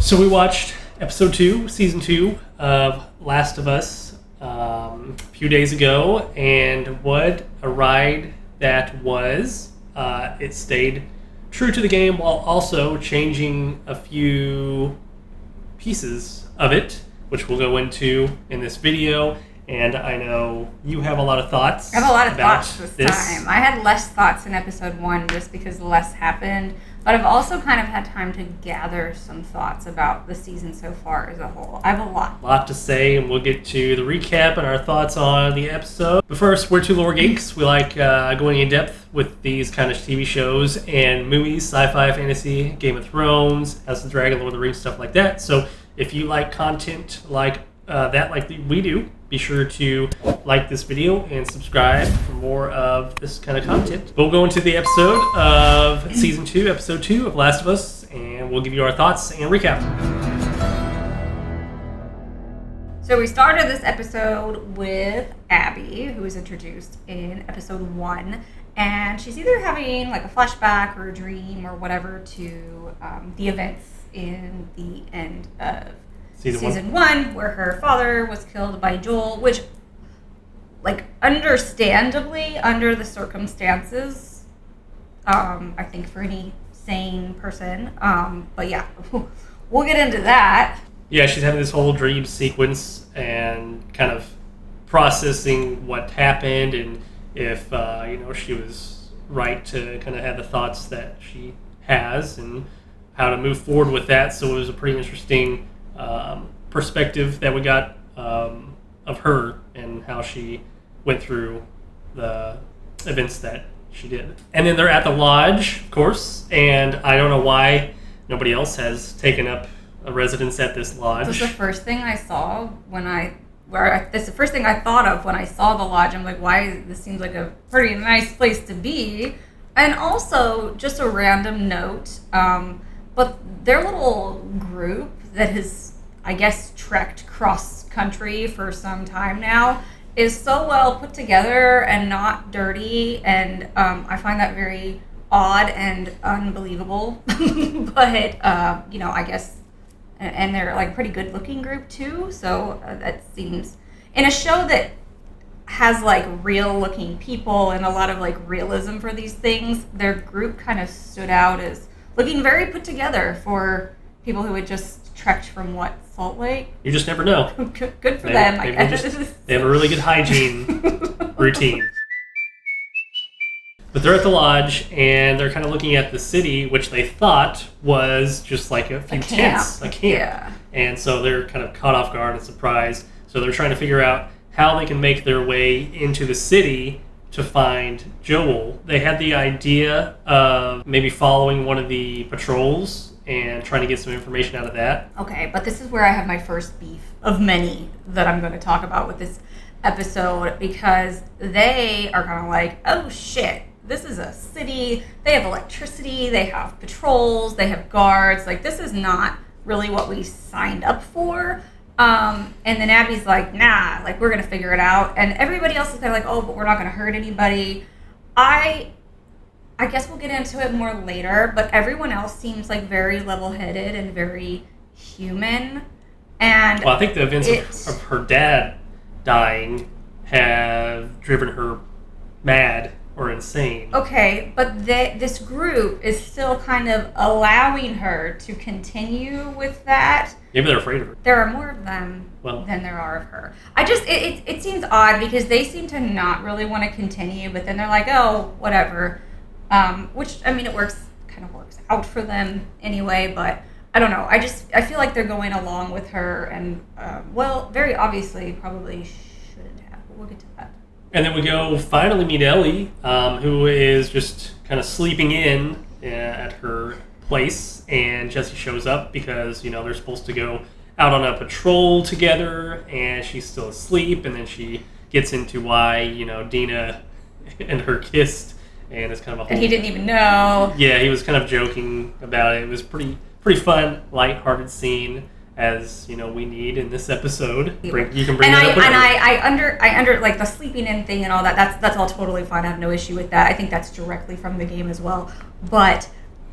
So we watched episode 2, season 2 of Last of Us a few days ago, and what a ride that was. It stayed true to the game while also changing a few pieces of it, which we'll go into in this video. And I know you have a lot of thoughts. I have a lot of thoughts this time. I had less thoughts in episode 1 just because less happened. But I've also kind of had time to gather some thoughts about the season so far as a whole. I have a lot. A lot to say, and we'll get to the recap and our thoughts on the episode. But first, we're two Lore Geeks. We like going in depth with these kind of TV shows and movies, sci-fi, fantasy, Game of Thrones, House of the Dragon, Lord of the Rings, stuff like that. So if you like content like that, like we do, be sure to like this video and subscribe for more of this kind of content. We'll go into the episode of Season 2, Episode 2 of Last of Us, and we'll give you our thoughts and recap. So we started this episode with Abby, who was introduced in Episode 1, and she's either having like a flashback or a dream or whatever to the events in the end of Season 1, where her father was killed by Joel, which, like, understandably, under the circumstances, I think for any sane person, but yeah, we'll get into that. Yeah, she's having this whole dream sequence and kind of processing what happened and if, she was right to kind of have the thoughts that she has and how to move forward with that. So it was a pretty interesting perspective that we got of her and how she went through the events that she did. And then they're at the lodge, of course, and I don't know why nobody else has taken up a residence at this lodge. This was the first thing I saw that's the first thing I thought of when I saw the lodge. I'm like, why? This seems like a pretty nice place to be. And also, just a random note, but their little group that has, I guess, trekked cross-country for some time now is so well put together and not dirty, and I find that very odd and unbelievable. But, I guess, and they're, like, a pretty good-looking group, too, so that seems, in a show that has, like, real-looking people and a lot of, like, realism for these things, their group kind of stood out as looking very put together for people who had just trekked from, Salt Lake? You just never know. Good for them, I guess. They have a really good hygiene routine. But they're at the lodge, and they're kind of looking at the city, which they thought was just like a few tents. A camp. Yeah. And so they're kind of caught off guard and surprised. So they're trying to figure out how they can make their way into the city to find Joel. They had the idea of maybe following one of the patrols and trying to get some information out of that. Okay, but this is where I have my first beef of many that I'm going to talk about with this episode, because they are kind of like, oh shit, this is a city, they have electricity, they have patrols, they have guards, like this is not really what we signed up for. And then Abby's like, nah, like we're going to figure it out. And everybody else is kind of like, oh, but we're not going to hurt anybody. I guess we'll get into it more later, but everyone else seems like very level-headed and very human. And well, I think the events of her dad dying have driven her mad or insane. Okay, but this group is still kind of allowing her to continue with that. Maybe they're afraid of her. There are more of them than there are of her. It seems odd because they seem to not really want to continue, but then they're like, oh, whatever. Which, I mean, it kind of works out for them anyway, but I don't know. I feel like they're going along with her and, very obviously probably shouldn't have, but we'll get to that. And then we go finally meet Ellie, who is just kind of sleeping in at her place, and Jesse shows up because, they're supposed to go out on a patrol together, and she's still asleep, and then she gets into why, Dina and her kissed. And it's kind of a whole... And he didn't even know. Yeah, he was kind of joking about it. It was pretty fun, lighthearted scene, as we need in this episode. You can bring that up. And I under like the sleeping in thing and all that. That's all totally fine. I have no issue with that. I think that's directly from the game as well. But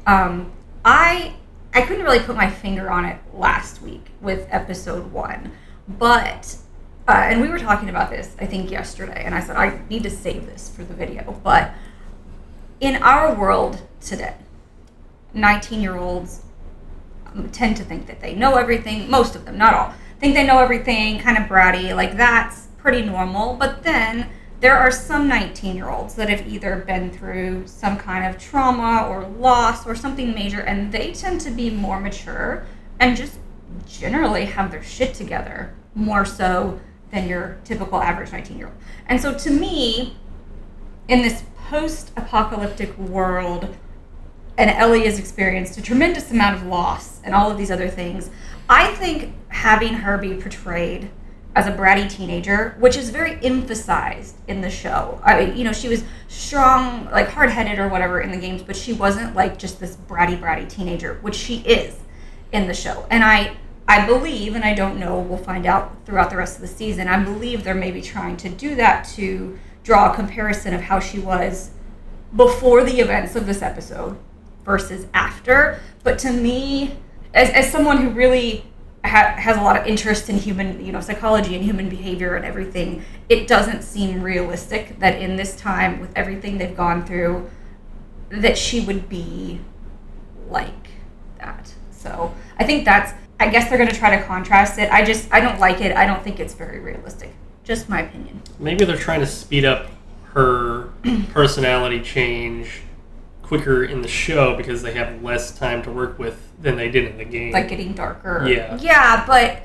I I couldn't really put my finger on it last week with episode 1, but and we were talking about this, I think, yesterday, and I said I need to save this for the video. But in our world today, 19-year-olds tend to think that they know everything. Most of them, not all, think they know everything, kind of bratty. Like, that's pretty normal. But then there are some 19-year-olds that have either been through some kind of trauma or loss or something major, and they tend to be more mature and just generally have their shit together more so than your typical average 19-year-old. And so to me, in this post-apocalyptic world, and Ellie has experienced a tremendous amount of loss and all of these other things, I think having her be portrayed as a bratty teenager, which is very emphasized in the show. I mean, you know, she was strong, like hard-headed or whatever in the games, but she wasn't like just this bratty teenager, which she is in the show. And I believe, and I don't know, we'll find out throughout the rest of the season, I believe they're maybe trying to do that to draw a comparison of how she was before the events of this episode versus after. But to me, as someone who really has a lot of interest in human, you know, psychology and human behavior and everything, it doesn't seem realistic that in this time, with everything they've gone through, that she would be like that. So I think I guess they're going to try to contrast it. I don't like it. I don't think it's very realistic. Just my opinion. Maybe they're trying to speed up her personality change quicker in the show because they have less time to work with than they did in the game. Like getting darker. Yeah. Yeah, but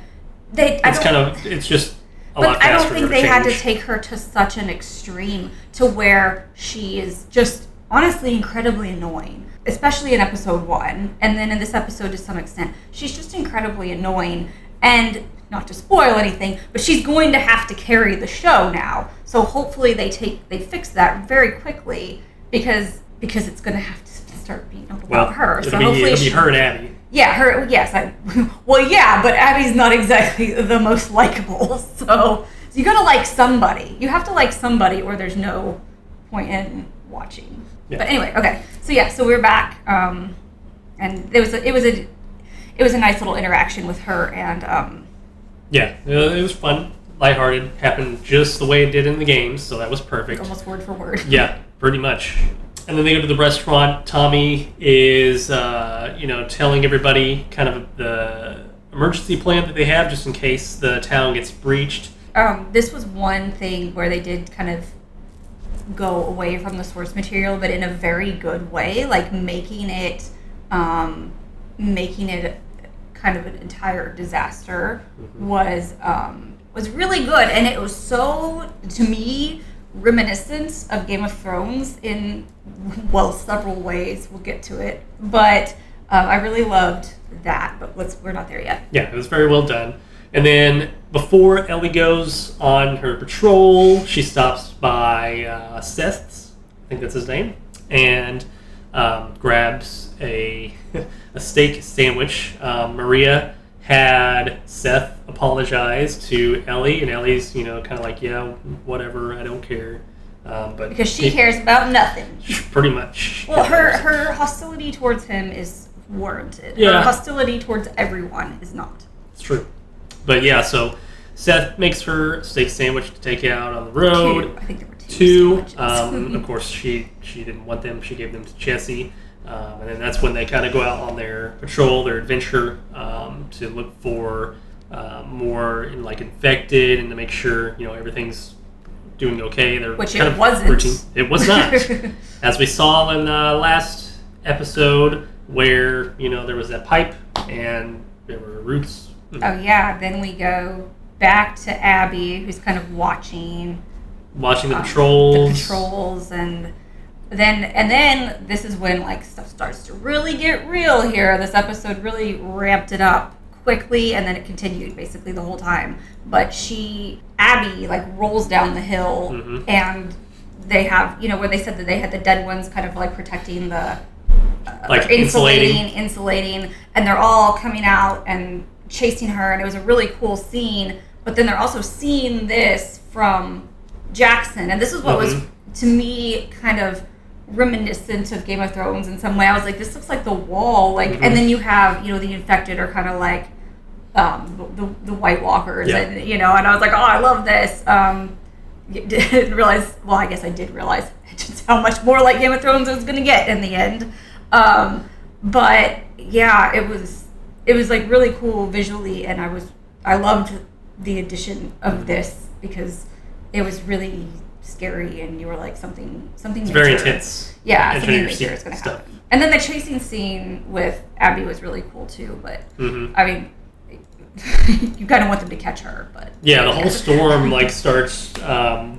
it's just a lot faster. But I don't think they had to take her to such an extreme to where she is just honestly incredibly annoying, especially in episode 1, and then in this episode to some extent. She's just incredibly annoying, and not to spoil anything, but she's going to have to carry the show now. So hopefully they fix that very quickly because it's going to have to start being about her. So hopefully it'll be her and Abby. Yeah, her. Yes, but Abby's not exactly the most likable. So you got to like somebody. You have to like somebody, or there's no point in watching. Yeah. But anyway, okay. So we're back, and it was a nice little interaction with her, and yeah, it was fun, lighthearted, happened just the way it did in the games, so that was perfect. Almost word for word. Yeah, pretty much. And then they go to the restaurant. Tommy is, telling everybody kind of the emergency plan that they have just in case the town gets breached. This was one thing where they did kind of go away from the source material, but in a very good way, like making it kind of an entire disaster was really good, and it was so, to me, reminiscent of Game of Thrones in, well, several ways. We'll get to it, but I really loved that, but we're not there yet. Yeah, it was very well done. And then before Ellie goes on her patrol, she stops by Seth's, I think that's his name, and grabs a steak sandwich. Maria had Seth apologize to Ellie, and Ellie's, kind of like, yeah, whatever, I don't care. But because she cares about nothing. Pretty much. Well, her hostility towards him is warranted. Yeah. Her hostility towards everyone is not. It's true. But yeah, so Seth makes her steak sandwich to take out on the road. I think there were two sandwiches. Of course, she didn't want them. She gave them to Jesse. And then that's when they kind of go out on their patrol, their adventure, to look for more infected and to make sure everything's doing okay. Which it wasn't. Routine. It was not, as we saw in the last episode, where there was that pipe and there were roots. Oh yeah. Then we go back to Abby, who's kind of watching the patrols. And then this is when stuff starts to really get real here. This episode really ramped it up quickly, and then it continued basically the whole time. But Abby rolls down the hill, and they have where they said that they had the dead ones kind of protecting the insulating, and they're all coming out and chasing her, and it was a really cool scene. But then they're also seeing this from Jackson, and this is what was to me kind of reminiscent of Game of Thrones in some way. I was like, this looks like the Wall, like, and then you have, the infected are kind of like the White Walkers, and and I was like, oh, I love this. Didn't realize. Well, I guess I did realize just how much more like Game of Thrones it was going to get in the end. But yeah, it was like really cool visually, and I loved the addition of this because it was really scary, and you were like something. It's very intense. Yeah, something major is going to happen. And then the chasing scene with Abby was really cool too. But I mean, you kind of want them to catch her, but yeah, the whole storm like starts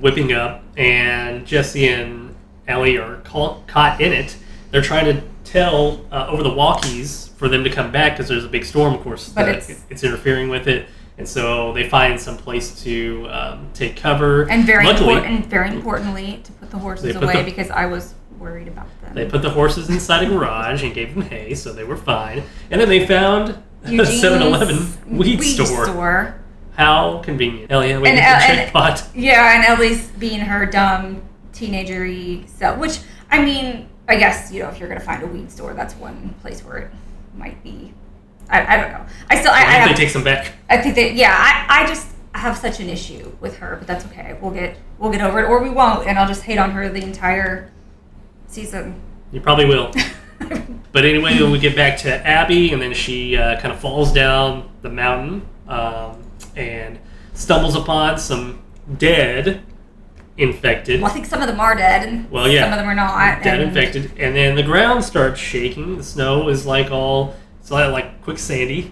whipping up, and Jesse and Ellie are caught in it. They're trying to tell over the walkies for them to come back because there's a big storm, of course, but it's interfering with it. And so they find some place to take cover. And very importantly, to put the horses away because I was worried about them. They put the horses inside a garage and gave them hay, so they were fine. And then they found a 7-Eleven weed store. How convenient. Ellie had waited for jackpot. Yeah, and Ellie's being her dumb teenager-y self. Which, I mean, I guess, if you're going to find a weed store, that's one place where it might be. I don't know. I think they take some back. I think I just have such an issue with her, but that's okay. We'll get over it, or we won't, and I'll just hate on her the entire season. You probably will. But anyway, when we get back to Abby, and then she kind of falls down the mountain and stumbles upon some dead infected. Well, I think some of them are dead, and some of them are not. Dead infected, and then the ground starts shaking. The snow is like quicksandy,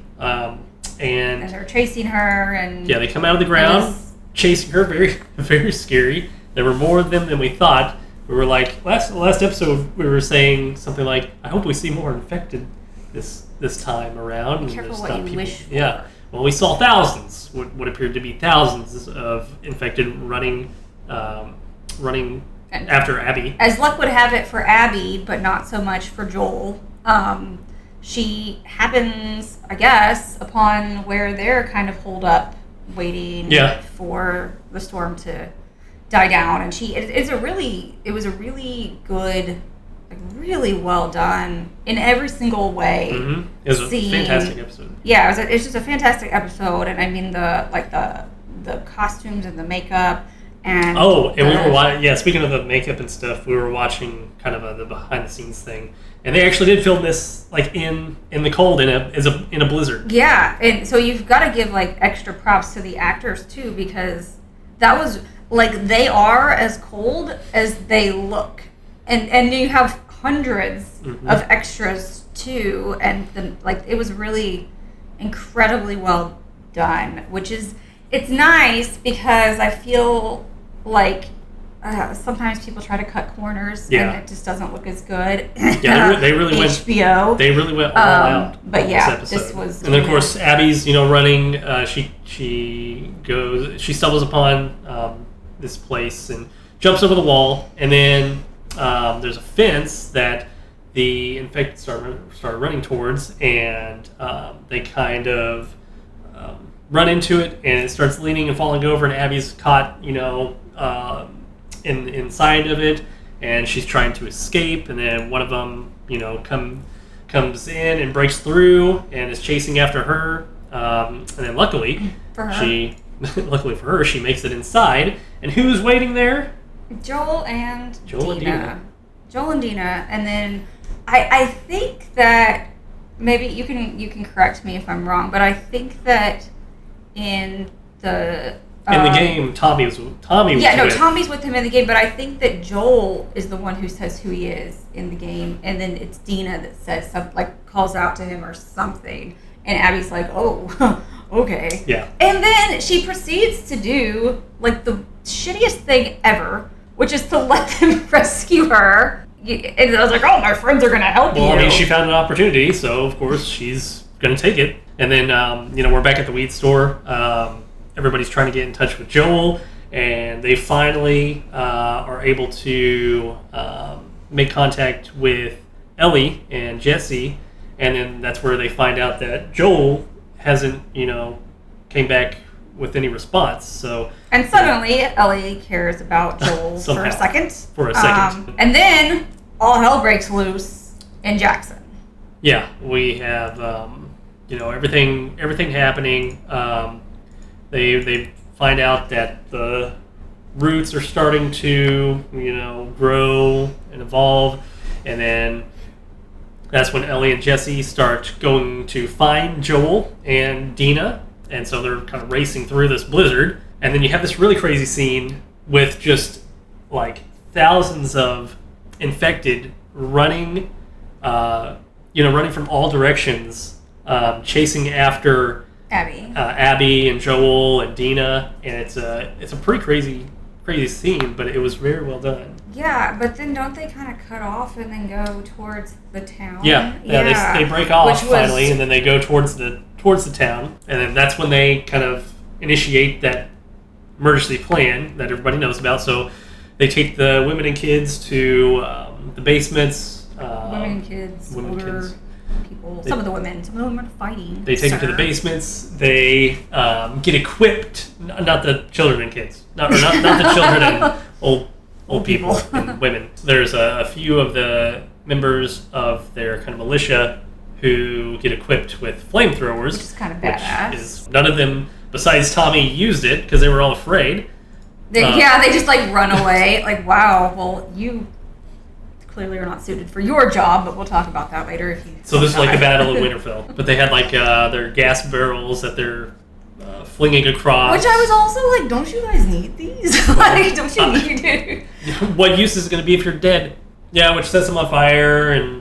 and they're chasing her, and they come out of the ground, chasing her. Very, very scary. There were more of them than we thought. We were like last episode. We were saying something like, "I hope we see more infected this time around." Be careful what you wish for. Yeah. Well, we saw thousands. What appeared to be thousands of infected running after Abby. As luck would have it for Abby, but not so much for Joel. She happens, I guess, upon where they're kind of holed up, waiting for the storm to die down. And it was a really good, like really well done in every single way. Mm-hmm. It was a fantastic episode. Yeah, it's just a fantastic episode, and I mean the costumes and the makeup. And we were watching. Speaking of the makeup and stuff, we were watching kind of the behind the scenes thing, and they actually did film this like in the cold in a blizzard. Yeah, and so you've got to give like extra props to the actors too, because that was like they are as cold as they look, and you have hundreds of extras too, and it was really incredibly well done, which is it's nice because I feel like sometimes people try to cut corners and it just doesn't look as good. Yeah, they really went HBO. They really went all out. But this was. And then of course Abby's running. She stumbles upon this place and jumps over the wall, and then there's a fence that the infected started running towards, and they kind of run into it, and it starts leaning and falling over, and Abby's caught, inside of it, and she's trying to escape, and then one of them, comes in and breaks through and is chasing after her, and then luckily for her, she makes it inside, and who's waiting there? Joel and Dina. Joel and Dina, and then I think that maybe you can correct me if I'm wrong, but I think that in the game, Tommy's with Tommy's with him in the game, but I think that Joel is the one who says who he is in the game, and then it's Dina that says calls out to him or something, and Abby's like, oh, okay. Yeah. And then she proceeds to do like the shittiest thing ever, which is to let them rescue her. And I was like, oh, my friends are going to help you. Well, I mean, she found an opportunity, so of course she's going to take it. And then, we're back at the weed store. Everybody's trying to get in touch with Joel, and they finally are able to make contact with Ellie and Jesse, and then that's where they find out that Joel hasn't, came back with any response. So and suddenly Ellie cares about Joel for a second. For a second. And then all hell breaks loose in Jackson. Yeah, we have everything happening. They find out that the roots are starting to grow and evolve, and then that's when Ellie and Jesse start going to find Joel and Dina, and so they're kind of racing through this blizzard, and then you have this really crazy scene with just like thousands of infected running from all directions, chasing after Abby and Joel and Dina, and it's a pretty crazy scene, but it was very well done. Yeah, but then don't they kind of cut off and then go towards the town? Yeah. They break off finally, and then they go towards the town, and then that's when they kind of initiate that emergency plan that everybody knows about. So they take the women and kids to the basements. Women and kids, older people. Some of the women are fighting. They take them to the basements. They get equipped. Not the children and kids. Not the children and old people and women. There's a few of the members of their kind of militia who get equipped with flamethrowers, which is kind of badass. None of them, besides Tommy, used it because they were all afraid. They just like run away. Like, wow, well, you clearly are not suited for your job, but we'll talk about that later. So this is like a battle of Winterfell, but they had like their gas barrels that they're flinging across. Which I was also like, don't you guys need these? Like, don't you need it? What use is it going to be if you're dead? Yeah, which sets them on fire and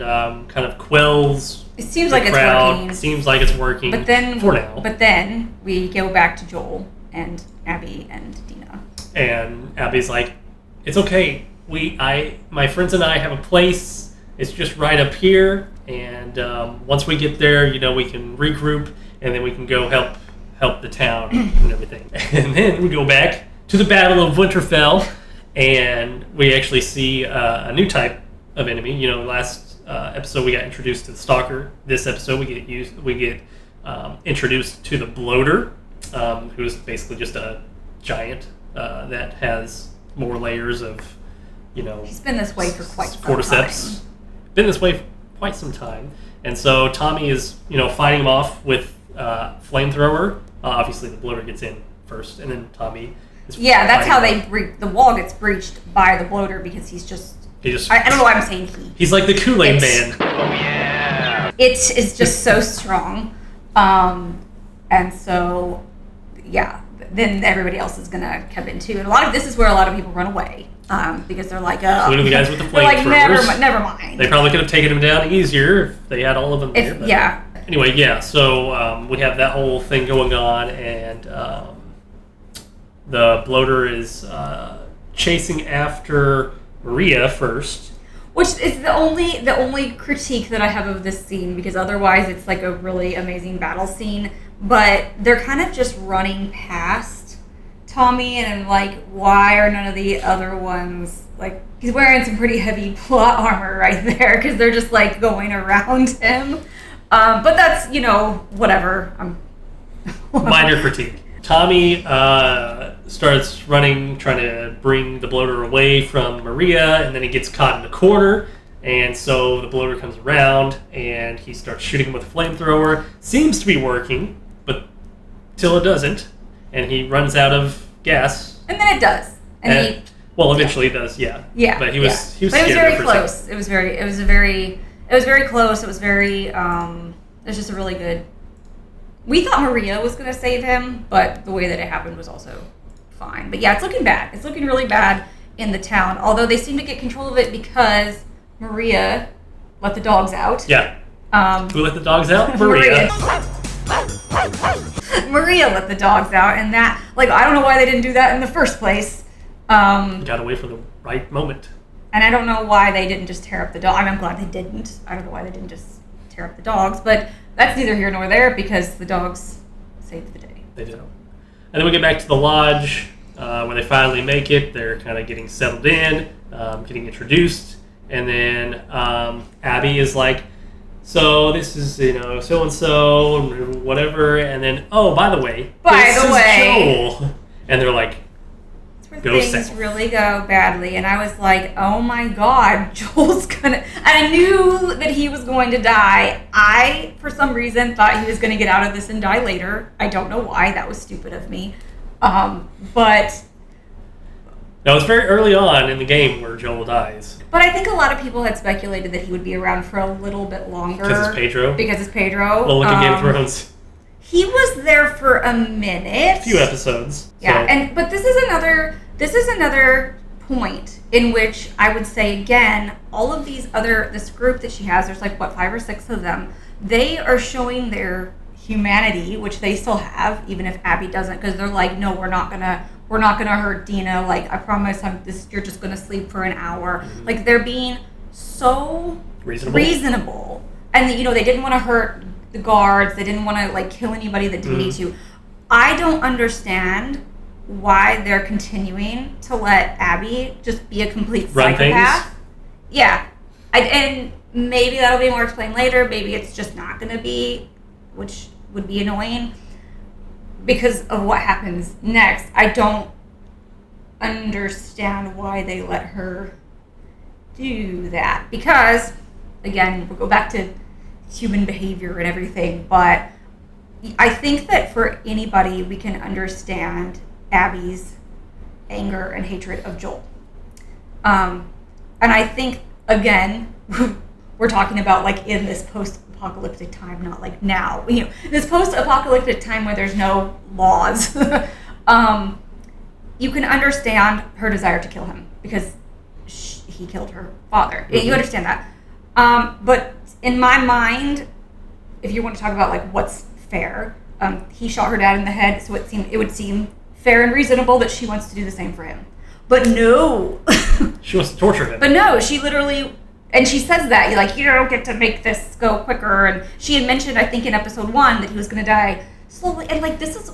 kind of quells. It seems like it's working. Seems like it's working. But then, for now. But then we go back to Joel and Abby and Dina. And Abby's like, "It's okay. My friends and I have a place. It's just right up here. And once we get there, we can regroup, and then we can go help the town and everything." And then we go back to the Battle of Winterfell, and we actually see a new type of enemy. Last episode we got introduced to the Stalker. This episode we get introduced to the Bloater, who's basically just a giant that has more layers of, He's been this way for quite some cordyceps. time. Been this way for quite some time. And so Tommy is, fighting him off with flamethrower. Obviously the Bloater gets in first, and then Tommy is that's how the wall gets breached by the Bloater, because he's just... I don't know why I'm saying he. He's like the Kool-Aid Man. Oh, yeah. It is just so strong. And so, then everybody else is going to come in too. And this is where a lot of people run away. Because they're like, including the guys with the flamethrowers. Like, never mind. They probably could have taken him down easier if they had all of them there. Anyway, so we have that whole thing going on, and the Bloater is chasing after Maria first. Which is the only critique that I have of this scene, because otherwise it's like a really amazing battle scene. But they're kind of just running past Tommy, and I'm like, why are none of the other ones, like, he's wearing some pretty heavy plot armor right there, because they're just like going around him. But that's, whatever. Minor critique. Tommy starts running, trying to bring the Bloater away from Maria, and then he gets caught in a corner, and so the Bloater comes around, and he starts shooting him with a flamethrower. Seems to be working, but till it doesn't, and he runs out of gas. And then it does. And eventually it does, yeah. Yeah. But he was scared. But it was very close. It was very close. It was very, it was just a really good... We thought Maria was going to save him, but the way that it happened was also fine. But yeah, it's looking bad. It's looking really bad in the town, although they seem to get control of it because Maria let the dogs out. Yeah. Who let the dogs out? Maria. Maria let the dogs out, and that, I don't know why they didn't do that in the first place. Got to wait for the right moment. And I don't know why they didn't just tear up the dog. I'm glad they didn't. I don't know why they didn't just tear up the dogs, but that's neither here nor there, because the dogs saved the day. They did. And then we get back to the lodge, where they finally make it. They're kind of getting settled in, getting introduced, and then Abby is like, "So this is, so-and-so, whatever," and then, "Oh, by the way, this is Joel." And they're like, go things south. really go badly, and I was like, oh my god, Joel's gonna... And I knew that he was going to die. I, for some reason, thought he was going to get out of this and die later. I don't know why. That was stupid of me. But... Now, it's very early on in the game where Joel dies. But I think a lot of people had speculated that he would be around for a little bit longer. Because it's Pedro? Because it's Pedro. Well, look at Game of Thrones. He was there for a minute. A few episodes. Yeah, so. but this is another point in which I would say, again, all of this group that she has, there's like, 5 or 6 of them, they are showing their humanity, which they still have, even if Abby doesn't, because they're like, no, we're not gonna hurt Dina. Like, I promise, you're just gonna sleep for an hour. Mm-hmm. Like, they're being so reasonable, and they didn't want to hurt the guards. They didn't want to like kill anybody that didn't need to. I don't understand why they're continuing to let Abby just be a complete psychopath. Yeah, and maybe that'll be more explained later. Maybe it's just not going to be, which would be annoying because of what happens next. I don't understand why they let her do that because, again, we'll go back to human behavior and everything, but I think that for anybody, we can understand Abby's anger and hatred of Joel. And I think, again, we're talking about like in this post-apocalyptic time, not like now. This post-apocalyptic time where there's no laws, you can understand her desire to kill him because he killed her father. Mm-hmm. You understand that. But in my mind, if you want to talk about like what's fair, he shot her dad in the head, so it would seem fair and reasonable that she wants to do the same for him. But no. She wants to torture him. But no, she literally, and she says that, you don't get to make this go quicker. And she had mentioned, I think in episode 1, that he was going to die slowly. And like, this is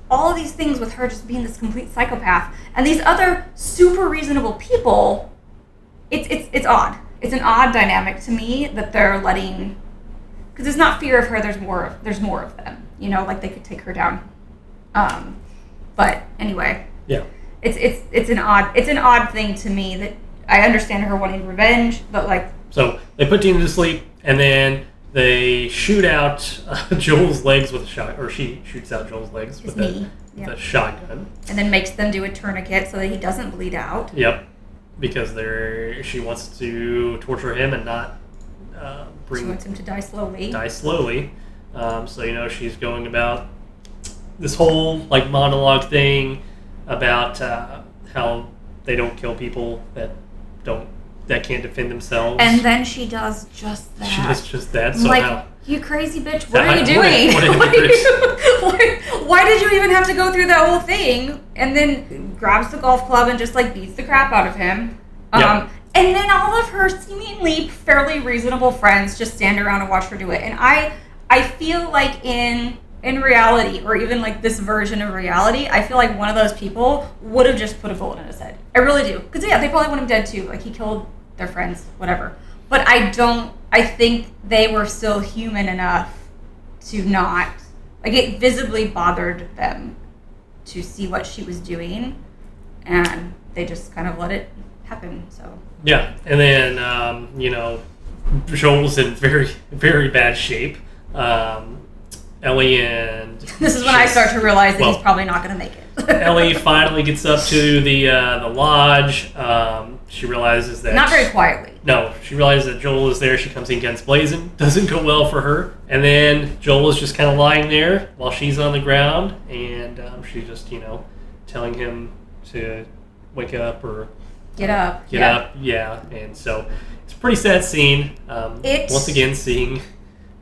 all of these things with her just being this complete psychopath. And these other super reasonable people, it's odd. It's an odd dynamic to me that they're letting, because it's not fear of her. There's more of them. Like they could take her down. But anyway, yeah, it's an odd thing to me that I understand her wanting revenge, but like. So they put Dina to sleep, and then they shoot out Joel's legs with a shot, or she shoots out Joel's legs with a shotgun, and then makes them do a tourniquet so that he doesn't bleed out. Yep. Because she wants to torture him and not she wants him to die slowly. So she's going about this whole like monologue thing about how they don't kill people that can't defend themselves. And then she does just that. She does just that. So like, you crazy bitch! What are you doing? Why did you even have to go through that whole thing? And then grabs the golf club and just like beats the crap out of him. Yep. And then all of her seemingly fairly reasonable friends just stand around and watch her do it. And I feel like in reality, or even like this version of reality, I feel like one of those people would have just put a bullet in his head. I really do. Because they probably want him dead too. Like he killed their friends, whatever. But I think they were still human enough to not, like it visibly bothered them to see what she was doing. And they just kind of let it happen, so. Yeah, and then, Joel's in very, very bad shape. Ellie and... This is when I start to realize that he's probably not going to make it. Ellie finally gets up to the lodge. She realizes that... Not very quietly. No, she realizes that Joel is there. She comes in guns blazing. Doesn't go well for her. And then Joel is just kind of lying there while she's on the ground. And she's just, telling him to wake up or... Get up. Yeah. And so it's a pretty sad scene. Once again, seeing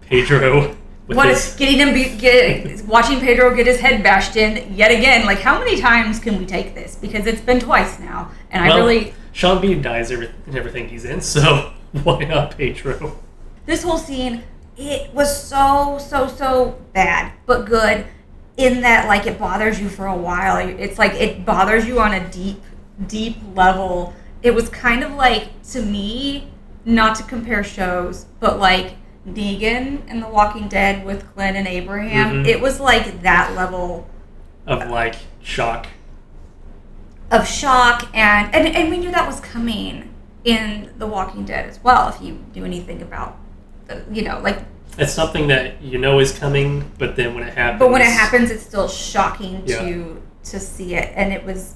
Pedro... watching Pedro get his head bashed in yet again. Like, how many times can we take this? Because it's been twice now, and Sean Bean dies in everything he's in, so why not Pedro? This whole scene, it was so bad, but good in that, like, it bothers you for a while. It's like it bothers you on a deep level. It was kind of like, to me, not to compare shows, but like Negan in The Walking Dead with Glenn and Abraham. Mm-hmm. It was like that level of like shock. shock, and we knew that was coming in The Walking Dead as well. If you knew anything about, like, it's something that is coming, but then when it happens, it's still shocking to see it, and it was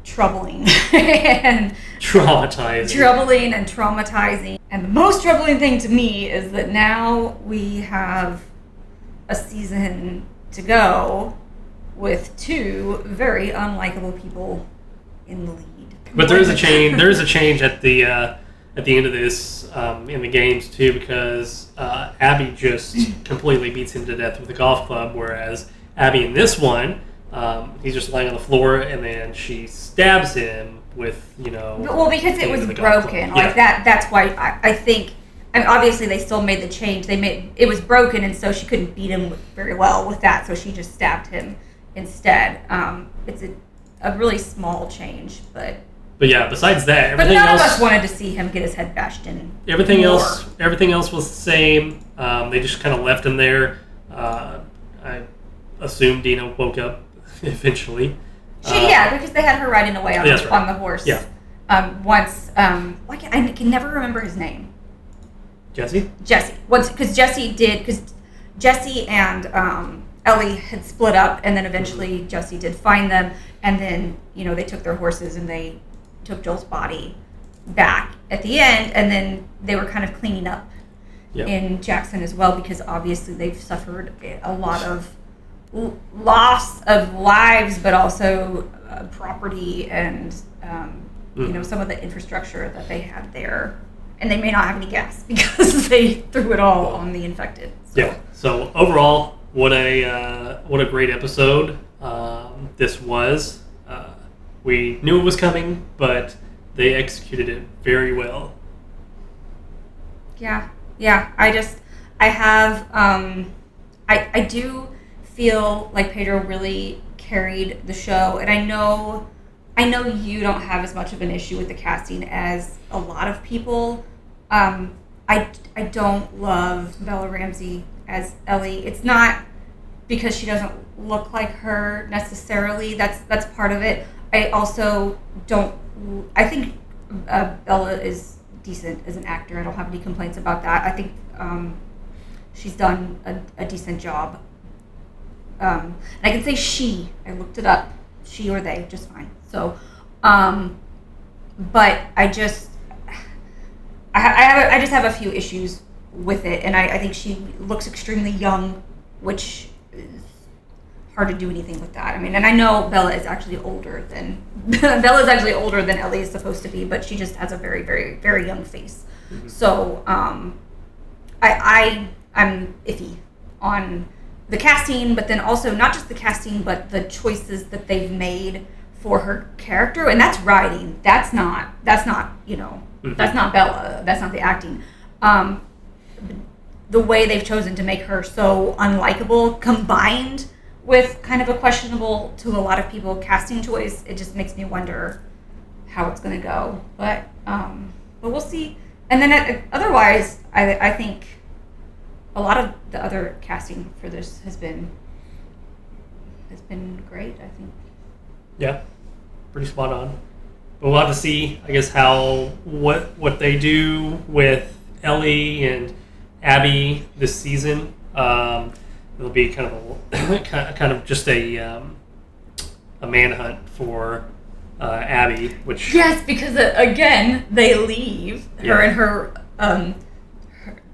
troubling and traumatizing. And the most troubling thing to me is that now we have a season to go with 2 very unlikable people in the lead. But there is a change. There is a change at the end of this in the games too, because Abby just completely beats him to death with a golf club, whereas Abby in this one, he's just laying on the floor, and then she stabs him with Well, because it was broken like that. That's why I think. I mean, obviously, they still made the change. It was broken, and so she couldn't beat him very well with that. So she just stabbed him instead. It's a really small change, but yeah. Besides that, everything none else, of us wanted to see him get his head bashed in. Everything else was the same. They just kind of left him there. I assume Dina woke up eventually. Because they had her riding away on the horse. Yeah. Once, I can never remember his name. Jesse. Because Jesse and Ellie had split up, and then eventually Jesse did find them, and then they took their horses and they took Joel's body back at the end, and then they were kind of cleaning up in Jackson as well, because obviously they've suffered a lot of loss of lives, but also property and some of the infrastructure that they had there, and they may not have any gas because they threw it all on the infected. So overall, what a great episode this was. We knew it was coming, but they executed it very well. Yeah. I do feel like Pedro really carried the show, and I know you don't have as much of an issue with the casting as a lot of people. I don't love Bella Ramsey as Ellie. It's not because she doesn't look like her necessarily. That's part of it. I also don't. I think Bella is decent as an actor. I don't have any complaints about that. I think she's done a decent job. And I can say she. I looked it up. She or they, just fine. So, but I just have a few issues with it, and I think she looks extremely young, which is hard to do anything with that. I mean, and I know Bella is actually older than Ellie is supposed to be, but she just has a very, very, very young face. Mm-hmm. So, I'm iffy on the casting, but then also not just the casting, but the choices that they've made for her character, and that's writing. That's not mm-hmm. That's not Bella. That's not the acting. The way they've chosen to make her so unlikable, combined with kind of a questionable to a lot of people casting choice, it just makes me wonder how it's going to go. But we'll see. And then otherwise, I think a lot of the other casting for this has been great, I think. Yeah, pretty spot on. But we'll have to see, I guess, what they do with Ellie and Abby this season. It'll be kind of just a manhunt for Abby, which because again they leave her and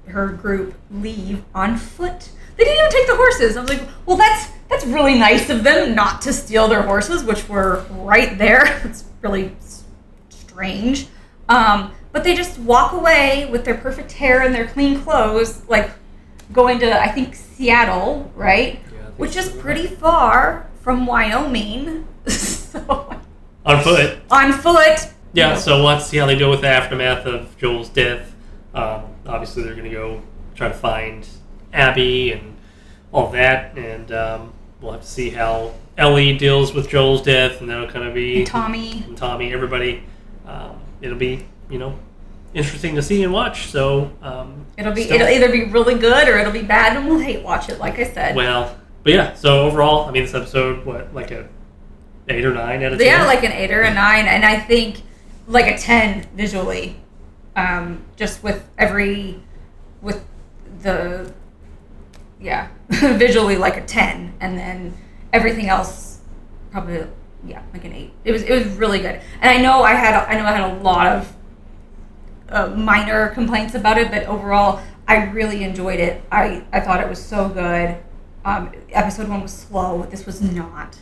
her group leave on foot. They didn't even take the horses. I was like, well, that's really nice of them not to steal their horses, which were right there. It's really strange. But they just walk away with their perfect hair and their clean clothes, like going to, I think, Seattle, right? Yeah, which is pretty far from Wyoming. So, on foot. Yeah, so we'll have to see how they deal with the aftermath of Joel's death. Obviously, they're going to go try to find Abby and all that, and we'll have to see how Ellie deals with Joel's death, and that'll kind of be... And Tommy, everybody. It'll be, interesting to see and watch, so... It'll either be really good or it'll be bad, and we'll hate watch it, like I said. Well, but yeah, so overall, I mean, this episode, 8 or 9 out of 10. Yeah, like an 8 or a 9, and I think like a 10 visually, just with the visually like a 10, and then everything else probably like an 8. It was really good, and I know I had a lot of minor complaints about it, but overall I really enjoyed it. I thought it was so good. Episode 1 was slow. This was not,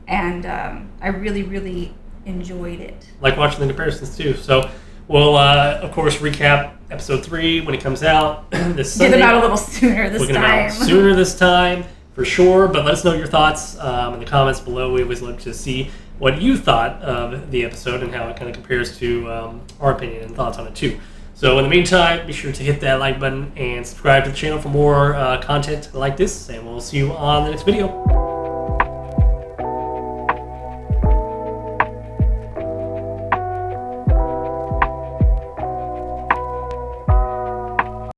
and I really enjoyed it. Like watching the comparisons too. So we'll of course recap episode 3 when it comes out this Sunday. Get them out a little sooner this time. We'll get them out sooner this time for sure. But let us know your thoughts in the comments below. We always love to see what you thought of the episode and how it kind of compares to our opinion and thoughts on it too. So in the meantime, be sure to hit that like button and subscribe to the channel for more content like this, and we'll see you on the next video.